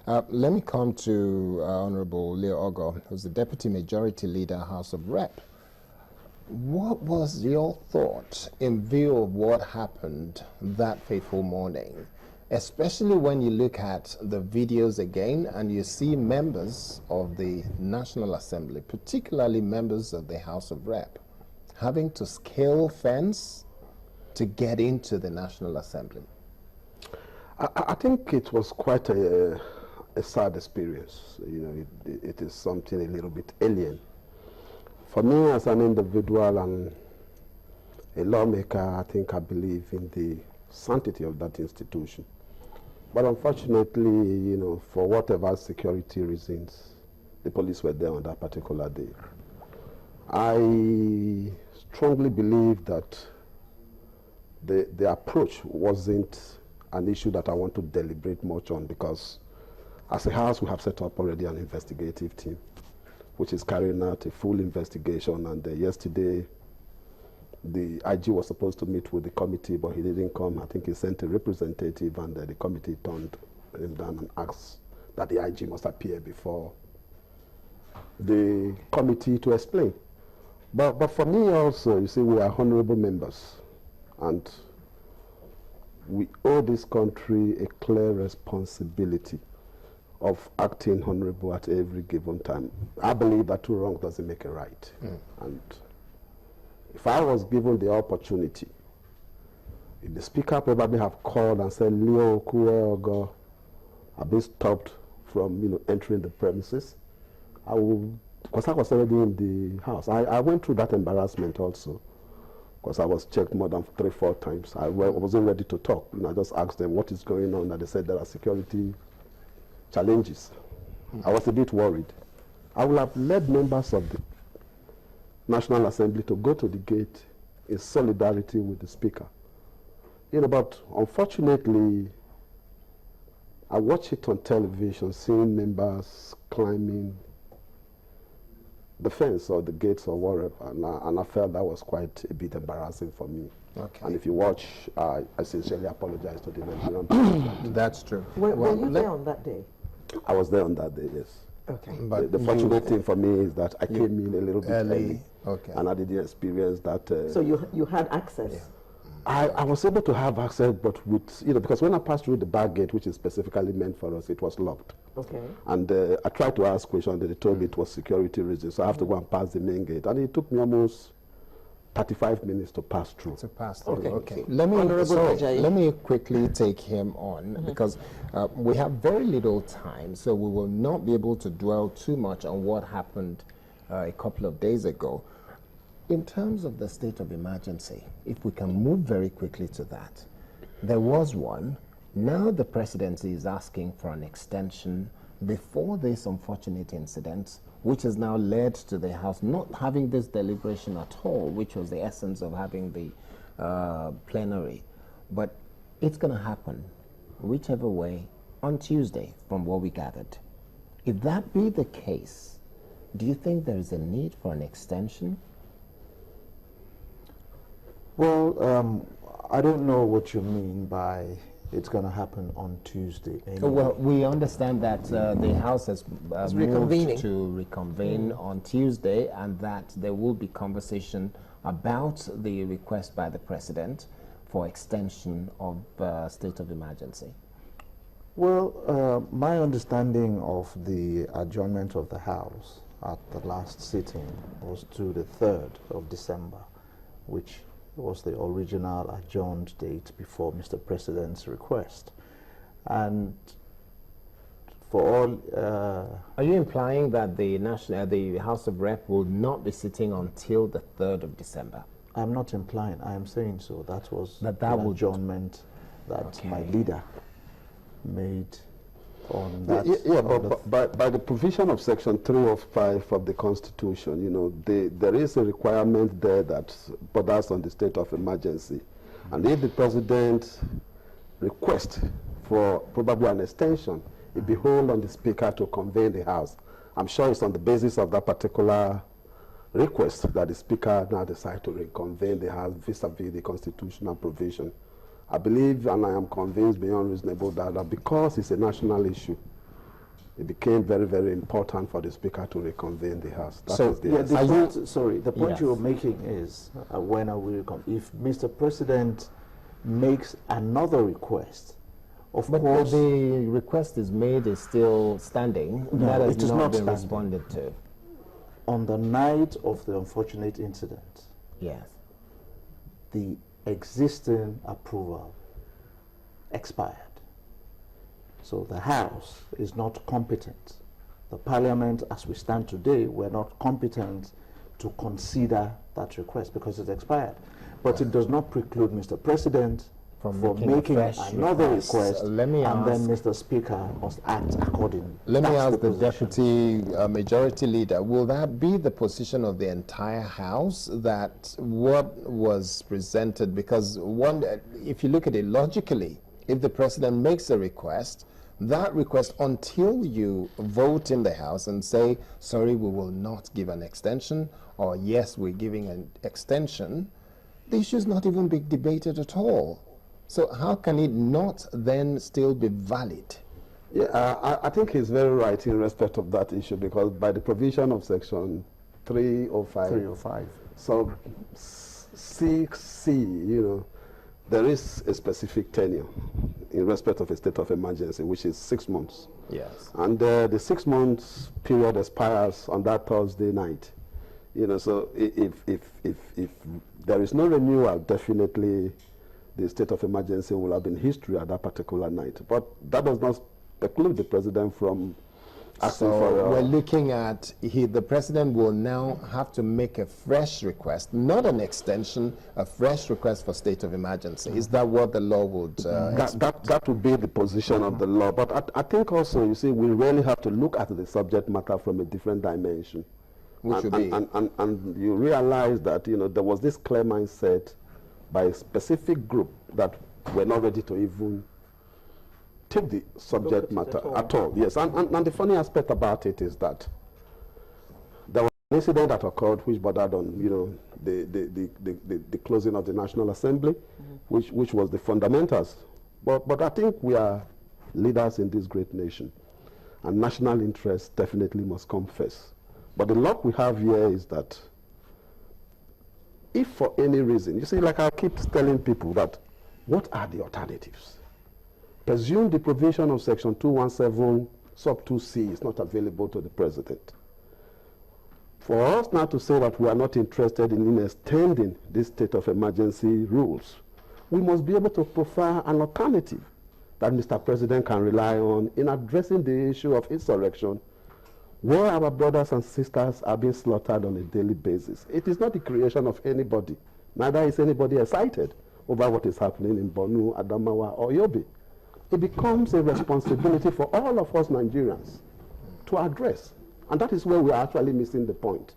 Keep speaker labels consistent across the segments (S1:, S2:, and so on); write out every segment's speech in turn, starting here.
S1: Let me come to Honorable Leo Ogor, who's the Deputy Majority Leader, House of Rep. What was your thought in view of what happened that fateful morning, especially when you look at the videos again and you see members of the National Assembly, particularly members of the House of Rep, having to scale fence to get into the National Assembly?
S2: I think it was quite a sad experience. You know, it is something a little bit alien. For me as an individual and a lawmaker, I think I believe in the sanctity of that institution. But unfortunately, you know, for whatever security reasons, the police were there on that particular day. I strongly believe that the approach wasn't an issue that I want to deliberate much on, because as a house we have set up already an investigative team which is carrying out a full investigation, and yesterday the IG was supposed to meet with the committee, but he didn't come. I think he sent a representative, and the committee turned him down and asked that the IG must appear before the committee to explain. But for me also, you see, we are honorable members, and we owe this country a clear responsibility of acting honorable at every given time. I believe that two wrongs doesn't make a right. And if I was given the opportunity, if the speaker probably have called and said, Leo Ogor have been stopped from, you know, entering the premises, I would, because I was already in the house. I went through that embarrassment also, because I was checked more than 3-4 times. I wasn't ready to talk. You know, I just asked them what is going on, and they said there are security challenges. I was a bit worried. I would have led members of the National Assembly to go to the gate in solidarity with the speaker. You know, but unfortunately, I watched it on television, seeing members climbing the fence or the gates or whatever, and I felt that was quite a bit embarrassing for me. Okay. And if you watch, I sincerely apologize to the Nigerian people.
S1: That's true.
S3: Were you there on that day?
S2: I was there on that day, yes.
S3: Okay.
S2: But the fortunate thing for me is that I came in a little bit early.
S1: Okay.
S2: And I didn't experience that.
S3: So you had access? Yeah.
S2: I was able to have access, but with, you know, because when I passed through the back gate, which is specifically meant for us, it was locked. Okay. And I tried to ask questions, and they told me it was security reasons, so I have to go and pass the main gate. And it took me almost 35 minutes to pass through.
S1: Okay. Let me quickly take him on, because we have very little time, so we will not be able to dwell too much on what happened a couple of days ago. In terms of the state of emergency, if we can move very quickly to that, there was one. Now the presidency is asking for an extension before this unfortunate incident, which has now led to the House not having this deliberation at all, which was the essence of having the plenary. But it's going to happen, whichever way, on Tuesday, from what we gathered. If that be the case, do you think there is a need for an extension?
S4: Well, I don't know what you mean by it's going to happen on Tuesday. Anyway.
S1: Well, we understand that the House has moved to reconvene on Tuesday, and that there will be conversation about the request by the President for extension of state of emergency.
S4: Well, my understanding of the adjournment of the House at the last sitting was to the 3rd of December, which was the original adjourned date before Mr. President's request. And for all...
S1: Are you implying that the House of Rep will not be sitting until the 3rd of December?
S4: I'm not implying, I am saying so. That was the adjournment that my leader made on that.
S2: But by the provision of Section 305 of the Constitution, you know, there is a requirement there that borders on the state of emergency. And if the President requests for probably an extension, it beholds on the Speaker to convene the House. I'm sure it's on the basis of that particular request that the Speaker now decides to reconvene the House vis-a-vis the constitutional provision. I believe, and I am convinced beyond reasonable doubt, that because it's a national issue, it became very, very important for the Speaker to reconvene the House.
S4: The point you're making is, when are we if Mr. President makes another request, of course...
S1: the request is made, is still standing.
S4: No,
S1: that has
S4: it is
S1: not been
S4: standing.
S1: Responded to.
S4: On the night of the unfortunate incident,
S1: yes,
S4: the existing approval expired. So the House is not competent. The Parliament, as we stand today, we're not competent to consider that request because it expired. But it does not preclude Mr. President from making another request, and then Mr. Speaker must act accordingly.
S1: Let me ask the Deputy Majority Leader, will that be the position of the entire House, that what was presented, because if you look at it logically, if the President makes a request, that request, until you vote in the House and say, sorry, we will not give an extension, or yes, we're giving an extension, the issue is not even being debated at all. So how can it not then still be valid?
S2: Yeah, I think he's very right in respect of that issue, because by the provision of Section 305, so 6C, there is a specific tenure in respect of a state of emergency, which is 6 months.
S1: Yes.
S2: And the 6 months period expires on that Thursday night. So if there is no renewal, definitely the state of emergency will have been history at that particular night. But that does not preclude the President from asking for...
S1: we're looking at, the President will now have to make a fresh request, not an extension, a fresh request for state of emergency. Is that what the law would...
S2: that would be the position of the law. But I think also, you see, we really have to look at the subject matter from a different dimension.
S1: Which would be?
S2: And you realize that, there was this clear mindset by a specific group that were not ready to even take the subject matter at all. Yes, and the funny aspect about it is that there was an incident that occurred which bordered on, the closing of the National Assembly, which was the fundamentals. But I think we are leaders in this great nation, and national interest definitely must come first. But the luck we have here is that if for any reason, you see, like I keep telling people that, what are the alternatives? Presume the provision of Section 217 sub 2C is not available to the President. For us now to say that we are not interested in extending this state of emergency rules, we must be able to profile an alternative that Mr. President can rely on in addressing the issue of insurrection, where our brothers and sisters are being slaughtered on a daily basis. It is not the creation of anybody. Neither is anybody excited over what is happening in Borno, Adamawa, or Yobe. It becomes a responsibility for all of us Nigerians to address. And that is where we are actually missing the point.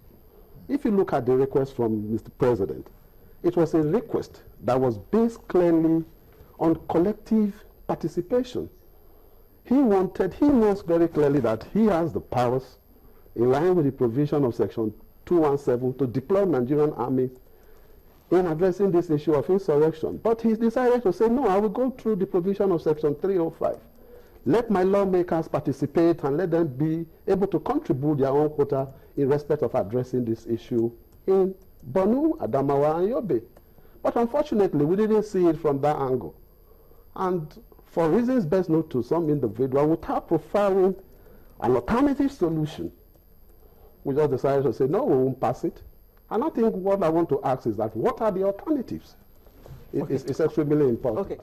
S2: If you look at the request from Mr. President, it was a request that was based clearly on collective participation. He knows very clearly that he has the powers, in line with the provision of Section 217, to deploy Nigerian Army in addressing this issue of insurrection. But he's decided to say, no, I will go through the provision of Section 305. Let my lawmakers participate and let them be able to contribute their own quota in respect of addressing this issue in Borno, Adamawa, and Yobe. But unfortunately, we didn't see it from that angle. And for reasons best known to some individual, without profiling an alternative solution, we just decided to say, no, we won't pass it. And I think what I want to ask is that, what are the alternatives? It's extremely important.
S3: Okay.